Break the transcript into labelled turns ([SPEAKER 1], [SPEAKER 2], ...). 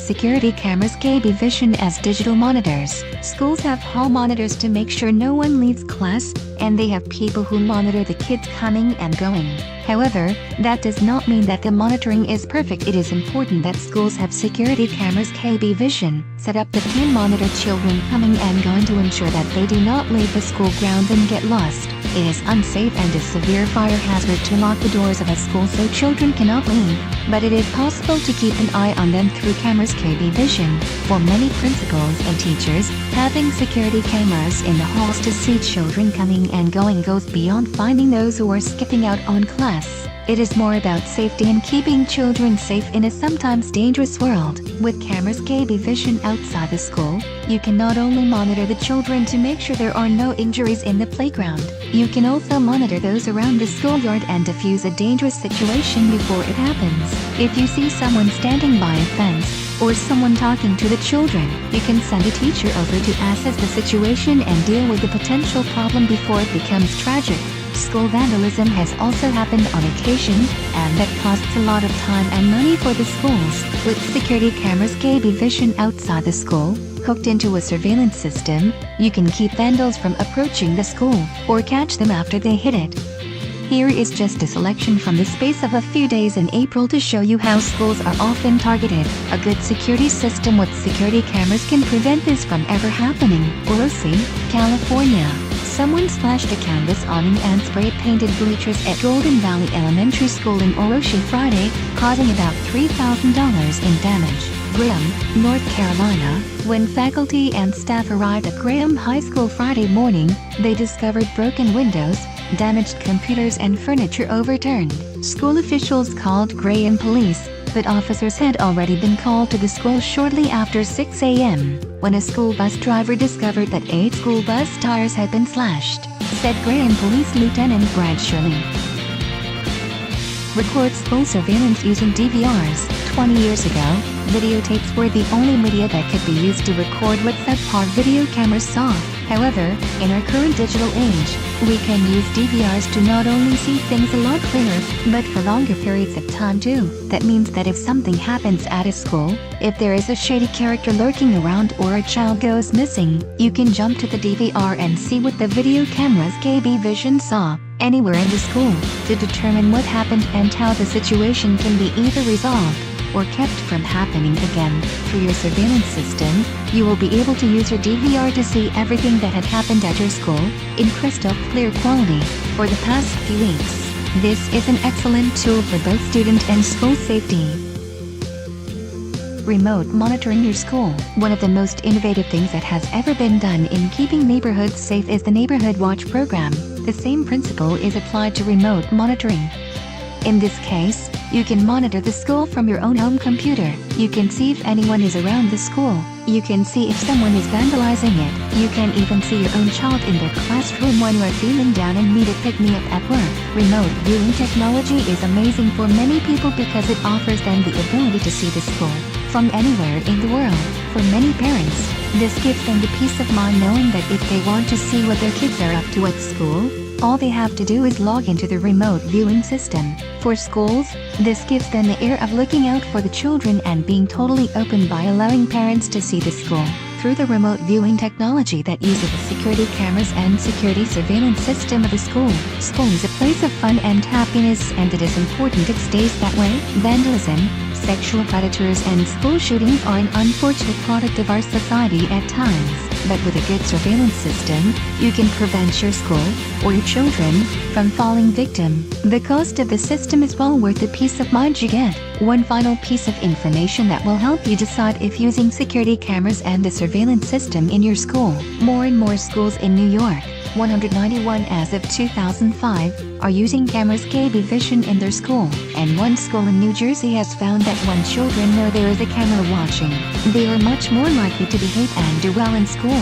[SPEAKER 1] security cameras KBVISION as digital monitors. Schools have hall monitors to make sure no one leaves class, and they have people who monitor the kids coming and going. However, that does not mean that the monitoring is perfect. It is important that schools have security cameras KBVISION set up that can monitor children coming and going to ensure that they do not leave the school grounds and get lost. It is unsafe and a severe fire hazard to lock the doors of a school so children cannot leave, but it is possible to keep an eye on them through cameras KBVISION. For many principals and teachers, having security cameras in the halls to see children coming and going goes beyond finding those who are skipping out on class. It is more about safety and keeping children safe in a sometimes dangerous world. With cameras KBVISION outside the school, you can not only monitor the children to make sure there are no injuries in the playground, you can also monitor those around the schoolyard and defuse a dangerous situation before it happens. If you see someone standing by a fence, or someone talking to the children, you can send a teacher over to assess the situation and deal with the potential problem before it becomes tragic. School vandalism has also happened on occasion, and that costs a lot of time and money for the schools. With security cameras KBVISION outside the school, hooked into a surveillance system, you can keep vandals from approaching the school, or catch them after they hit it. Here is just a selection from the space of a few days in April to show you how schools are often targeted. A good security system with security cameras can prevent this from ever happening. Orosi, California. Someone splashed a canvas awning and spray-painted bleachers at Golden Valley Elementary School in Orosi Friday, causing about $3,000 in damage. Graham, North Carolina. When faculty and staff arrived at Graham High School Friday morning, they discovered broken windows, damaged computers and furniture overturned. School officials called Graham police, but officers had already been called to the school shortly after 6 a.m. when a school bus driver discovered that 8 school bus tires had been slashed, said Graham Police Lieutenant Brad Shirley. Record school surveillance using DVRs. 20 years ago, videotapes were the only media that could be used to record what subpar video cameras saw. However, in our current digital age, we can use DVRs to not only see things a lot clearer, but for longer periods of time too. That means that if something happens at a school, if there is a shady character lurking around or a child goes missing, you can jump to the DVR and see what the video cameras KBVISION saw anywhere in the school to determine what happened and how the situation can be either resolved or kept from happening again. Through your surveillance system, you will be able to use your DVR to see everything that had happened at your school in crystal clear quality. For the past few weeks, this is an excellent tool for both student and school safety. Remote monitoring your school. One of the most innovative things that has ever been done in keeping neighborhoods safe is the Neighborhood Watch program. The same principle is applied to remote monitoring. In this case, you can monitor the school from your own home computer. You can see if anyone is around the school. You can see if someone is vandalizing it. You can even see your own child in their classroom when you are feeling down and need a pick-me-up at work. Remote viewing technology is amazing for many people because it offers them the ability to see the school from anywhere in the world. For many parents, this gives them the peace of mind knowing that if they want to see what their kids are up to at school, all they have to do is log into the remote viewing system. For schools, this gives them the air of looking out for the children and being totally open by allowing parents to see the school through the remote viewing technology that uses the security cameras and security surveillance system of the school. School is a place of fun and happiness, and it is important it stays that way. Vandalism, sexual predators and school shootings are an unfortunate product of our society at times. But with a good surveillance system, you can prevent your school, or your children, from falling victim. The cost of the system is well worth the peace of mind you get. One final piece of information that will help you decide if using security cameras and the surveillance system in your school. More and more schools in New York, 191 as of 2005, are using cameras KBVISION in their school, and one school in New Jersey has found that when children know there is a camera watching, they are much more likely to behave and do well in school.